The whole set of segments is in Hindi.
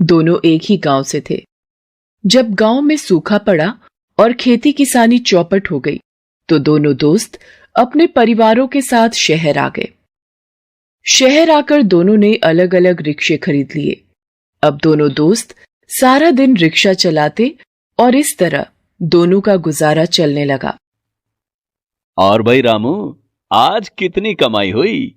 दोनों एक ही गांव से थे। जब गांव में सूखा पड़ा और खेती किसानी चौपट हो गई तो दोनों दोस्त अपने परिवारों के साथ शहर आ गए। शहर आकर दोनों ने अलग अलग रिक्शे खरीद लिए। अब दोनों दोस्त सारा दिन रिक्शा चलाते और इस तरह दोनों का गुजारा चलने लगा। और भाई रामू, आज कितनी कमाई हुई?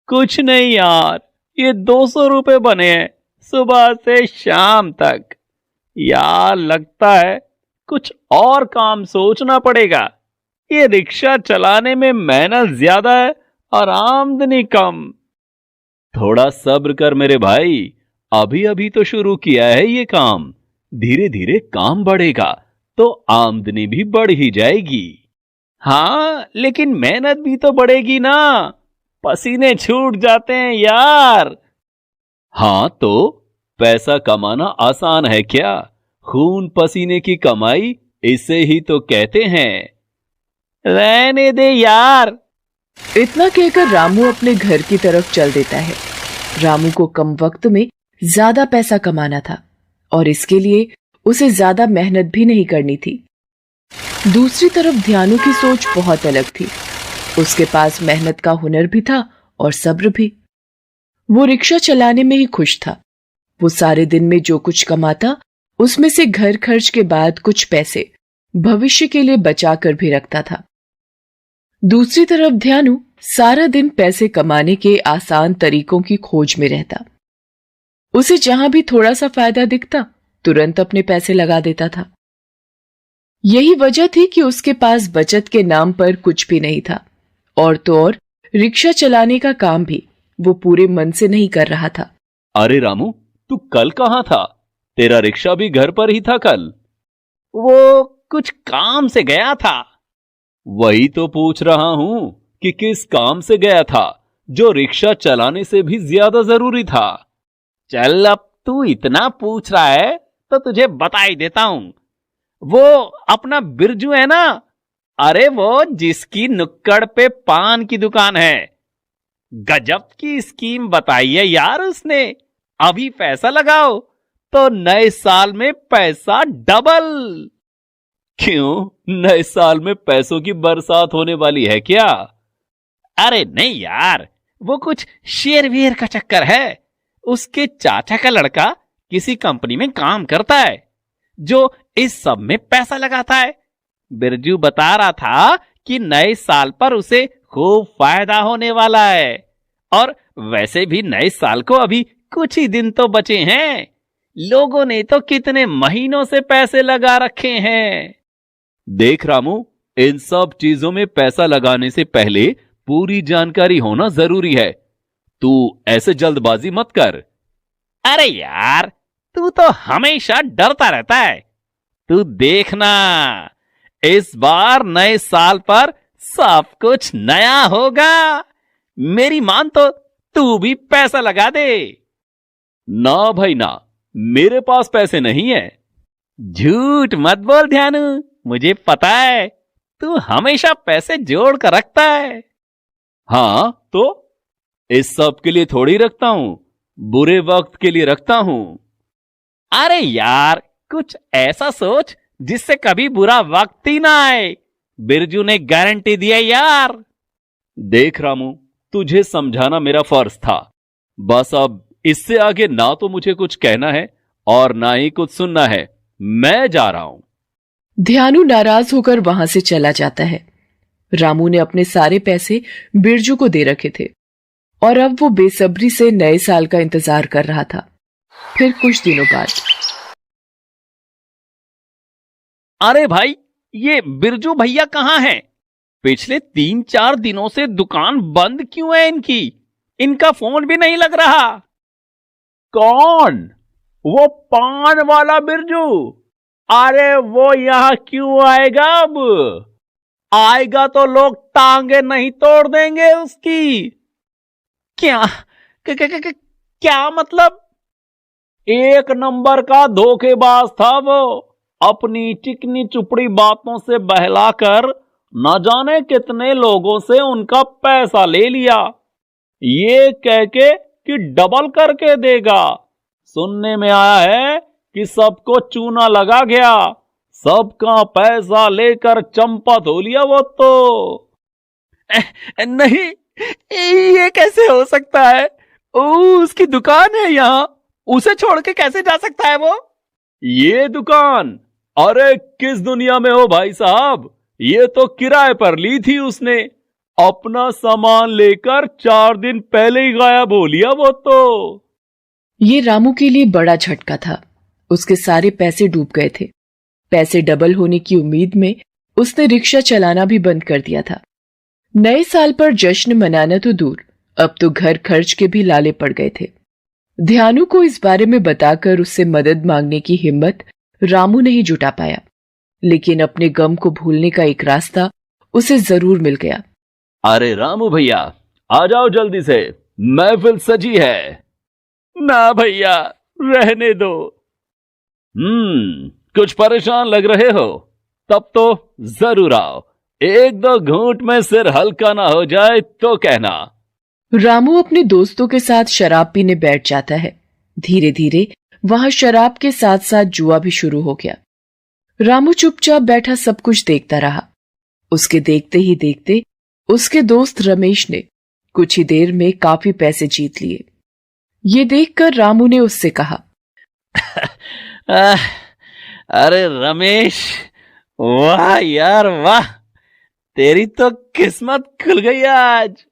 कुछ नहीं यार, ये 200 रुपए बने हैं सुबह से शाम तक। यार लगता है कुछ और काम सोचना पड़ेगा। ये रिक्शा चलाने में मेहनत ज्यादा है और आमदनी कम। थोड़ा सब्र कर मेरे भाई, अभी अभी तो शुरू किया है ये काम। धीरे धीरे काम बढ़ेगा तो आमदनी भी बढ़ ही जाएगी। हाँ, लेकिन मेहनत भी तो बढ़ेगी ना, पसीने छूट जाते हैं यार। हाँ तो पैसा कमाना आसान है क्या? खून पसीने की कमाई इसे ही तो कहते हैं। रहने दे यार। इतना कहकर रामू अपने घर की तरफ चल देता है। रामू को कम वक्त में ज्यादा पैसा कमाना था और इसके लिए उसे ज्यादा मेहनत भी नहीं करनी थी। दूसरी तरफ ध्यानु की सोच बहुत अलग थी। उसके पास मेहनत का हुनर भी था और सब्र भी। वो रिक्शा चलाने में ही खुश था। वो सारे दिन में जो कुछ कमाता उसमें से घर खर्च के बाद कुछ पैसे भविष्य के लिए बचा कर भी रखता था। दूसरी तरफ ध्यानु सारा दिन पैसे कमाने के आसान तरीकों की खोज में रहता। उसे जहां भी थोड़ा सा फायदा दिखता तुरंत अपने पैसे लगा देता था। यही वजह थी कि उसके पास बचत के नाम पर कुछ भी नहीं था और तो और रिक्शा चलाने का काम भी वो पूरे मन से नहीं कर रहा था। अरे रामू, तू कल कहाँ था? तेरा रिक्शा भी घर पर ही था कल? वो कुछ काम से गया था। वही तो पूछ रहा हूं कि किस काम से गया था जो रिक्शा चलाने से भी ज्यादा जरूरी था। चल, अब तू इतना पूछ रहा है तो तुझे बता ही देता हूं। वो अपना बिरजू है ना, अरे वो जिसकी नुक्कड़ पे पान की दुकान है। गजब की स्कीम बताई है यार उसने। अभी पैसा लगाओ तो नए साल में पैसा डबल। क्यों, नए साल में पैसों की बरसात होने वाली है क्या? अरे नहीं यार, वो कुछ शेयर वेयर का चक्कर है। उसके चाचा का लड़का किसी कंपनी में काम करता है जो इस सब में पैसा लगाता है। बिरजू बता रहा था कि नए साल पर उसे खूब फायदा होने वाला है और वैसे भी नए साल को अभी कुछ ही दिन तो बचे हैं। लोगों ने तो कितने महीनों से पैसे लगा रखे हैं। देख रामू, इन सब चीजों में पैसा लगाने से पहले पूरी जानकारी होना जरूरी है। तू ऐसे जल्दबाजी मत कर। अरे यार, तू तो हमेशा डरता रहता है। तू देखना, इस बार नए साल पर सब कुछ नया होगा। मेरी मान तो तू भी पैसा लगा दे। ना भाई ना, मेरे पास पैसे नहीं है। झूठ मत बोल ध्यानु, मुझे पता है तू हमेशा पैसे जोड़ कर रखता है। हाँ तो इस सब के लिए थोड़ी रखता हूं, बुरे वक्त के लिए रखता हूं। अरे यार, कुछ ऐसा सोच जिससे कभी बुरा वक्त ही ना आए। बिरजू ने गारंटी दी है यार। देख रामू, तुझे समझाना मेरा फर्ज था। बस अब इससे आगे ना तो मुझे कुछ कहना है और ना ही कुछ सुनना है। मैं जा रहा हूं। ध्यानु नाराज होकर वहां से चला जाता है। रामू ने अपने सारे पैसे बिरजू को दे रखे थे और अब वो बेसब्री से नए साल का इंतजार कर रहा था। फिर कुछ दिनों बाद, अरे भाई, ये बिरजू भैया कहाँ हैं? पिछले 3-4 दिनों से दुकान बंद क्यों है इनकी? इनका फोन भी नहीं लग रहा। कौन? वो पान वाला बिरजू? अरे वो यहां क्यों आएगा? अब आएगा तो लोग टांगे नहीं तोड़ देंगे उसकी। क्या क्या मतलब? एक नंबर का धोखेबाज था वो। अपनी चिकनी चुपड़ी बातों से बहलाकर न जाने कितने लोगों से उनका पैसा ले लिया, ये कह के कि डबल करके देगा। सुनने में आया है कि सबको चूना लगा गया, सबका पैसा लेकर चंपा धो लिया वो तो। नहीं, ये कैसे हो सकता है? उसकी दुकान है यहाँ, उसे छोड़ के कैसे जा सकता है वो? ये दुकान? अरे किस दुनिया में हो भाई साहब, ये तो किराए पर ली थी उसने, अपना सामान लेकर 4 दिन पहले ही गायब हो लिया वो तो। ये रामू के लिए बड़ा झटका था। उसके सारे पैसे डूब गए थे। पैसे डबल होने की उम्मीद में उसने रिक्शा चलाना भी बंद कर दिया था। नए साल पर जश्न मनाना तो दूर, अब तो घर खर्च के भी लाले पड़ गए थे। ध्यानु को इस बारे में बताकर उससे मदद मांगने की हिम्मत रामू नहीं जुटा पाया, लेकिन अपने गम को भूलने का एक रास्ता उसे जरूर मिल गया। अरे रामू भैया, आ जाओ जल्दी से, महफिल सजी है। ना भैया, रहने दो। कुछ परेशान लग रहे हो? तब तो जरूर आओ, 1-2 घूंट में सिर हल्का ना हो जाए तो कहना। रामू अपने दोस्तों के साथ शराब पीने बैठ जाता है। धीरे धीरे वहां शराब के साथ साथ जुआ भी शुरू हो गया। रामू चुपचाप बैठा सब कुछ देखता रहा। उसके देखते ही देखते उसके दोस्त रमेश ने कुछ ही देर में काफी पैसे जीत लिए। ये देखकर रामू ने उससे कहा, अरे रमेश, वाह यार वाह, तेरी तो किस्मत खुल गई आज।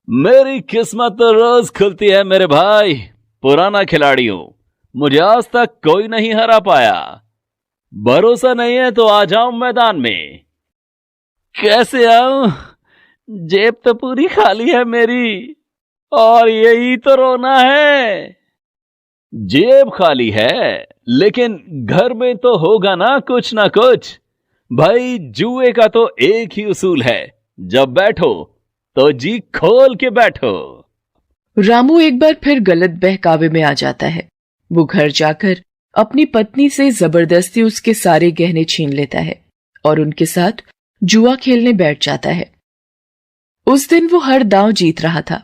मेरी किस्मत तो रोज खुलती है मेरे भाई, पुराना खिलाड़ी हूं, मुझे आज तक कोई नहीं हरा पाया। भरोसा नहीं है तो आ जाओ मैदान में। कैसे आऊं? जेब तो पूरी खाली है मेरी, और यही तो रोना है। जेब खाली है, लेकिन घर में तो होगा ना कुछ। भाई जुए का तो एक ही उसूल है, जब बैठो तो जी खोल के बैठो। रामू एक बार फिर गलत बहकावे में आ जाता है। वो घर जाकर अपनी पत्नी से जबरदस्ती उसके सारे गहने छीन लेता है और उनके साथ जुआ खेलने बैठ जाता है। उस दिन वो हर दांव जीत रहा था।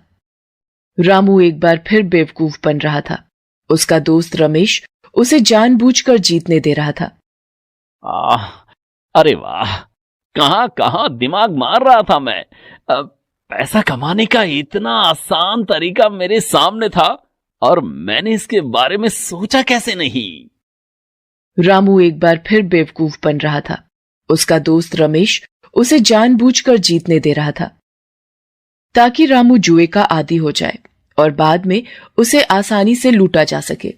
रामू एक बार फिर बेवकूफ बन रहा था। उसका दोस्त रमेश उसे जानबूझकर जीतने दे रहा था। अरे वाह, कहां दिमाग मार रहा था मैं। पैसा कमाने का इतना आसान तरीका मेरे सामने था और मैंने इसके बारे में सोचा कैसे नहीं। रामू एक बार फिर बेवकूफ बन रहा था। उसका दोस्त रमेश उसे जानबूझकर जीतने दे रहा था ताकि रामू जुए का आदी हो जाए और बाद में उसे आसानी से लूटा जा सके।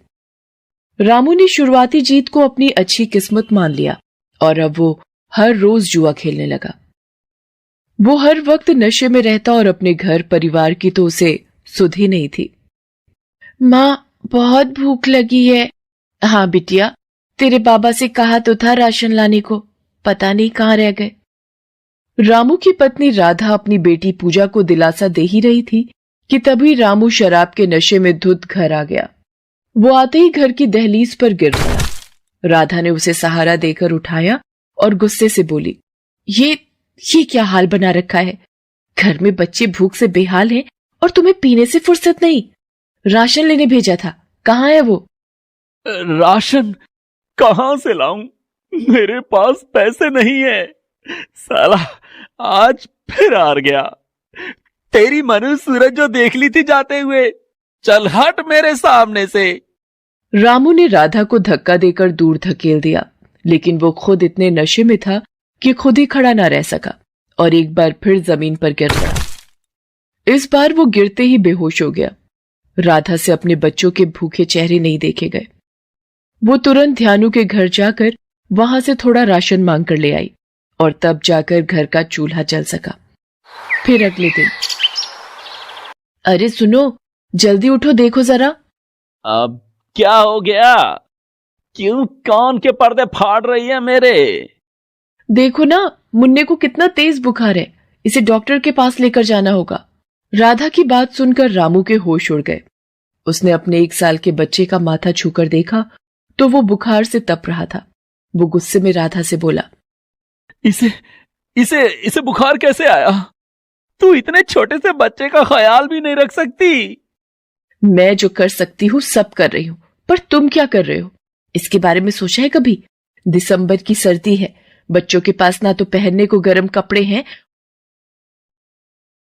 रामू ने शुरुआती जीत को अपनी अच्छी किस्मत मान लिया और अब वो हर रोज जुआ खेलने लगा। वो हर वक्त नशे में रहता और अपने घर परिवार की तो उसे सुध ही नहीं थी। माँ, बहुत भूख लगी है। हाँ बिटिया, तेरे बाबा से कहा तो था राशन लाने को, पता नहीं कहाँ रह गए। रामू की पत्नी राधा अपनी बेटी पूजा को दिलासा दे ही रही थी कि तभी रामू शराब के नशे में धुत घर आ गया। वो आते ही घर की दहलीज पर गिर पड़ा। राधा ने उसे सहारा देकर उठाया और गुस्से से बोली, ये क्या हाल बना रखा है? घर में बच्चे भूख से बेहाल हैं और तुम्हें पीने से फुर्सत नहीं। राशन लेने भेजा था, कहाँ है वो? राशन कहां से लाऊं? मेरे पास पैसे नहीं है। साला आज फिर हार गया। तेरी मनु सूरज जो देख ली थी जाते हुए, चल हट मेरे सामने से। रामू ने राधा को धक्का देकर दूर धकेल दिया, लेकिन वो खुद इतने नशे में था कि खुद ही खड़ा ना रह सका और एक बार फिर जमीन पर गिर पड़ा। इस बार वो गिरते ही बेहोश हो गया। राधा से अपने बच्चों के भूखे चेहरे नहीं देखे गए। वो तुरंत ध्यानु के घर जाकर वहां से थोड़ा राशन मांग कर ले आई और तब जाकर घर का चूल्हा जल सका। फिर अगले दिन, अरे सुनो, जल्दी उठो, देखो जरा। अब क्या हो गया? क्यों कान के पर्दे फाड़ रही है मेरे? देखो ना, मुन्ने को कितना तेज बुखार है, इसे डॉक्टर के पास लेकर जाना होगा। राधा की बात सुनकर रामू के होश उड़ गए। उसने अपने 1 साल के बच्चे का माथा छूकर देखा तो वो बुखार से तप रहा था। वो गुस्से में राधा से बोला, इसे बुखार कैसे आया? तू इतने छोटे से बच्चे का ख्याल भी नहीं रख सकती? मैं जो कर सकती हूँ सब कर रही हूँ, पर तुम क्या कर रहे हो? इसके बारे में सोचा है कभी? दिसंबर की सर्दी है, बच्चों के पास ना तो पहनने को गर्म कपड़े हैं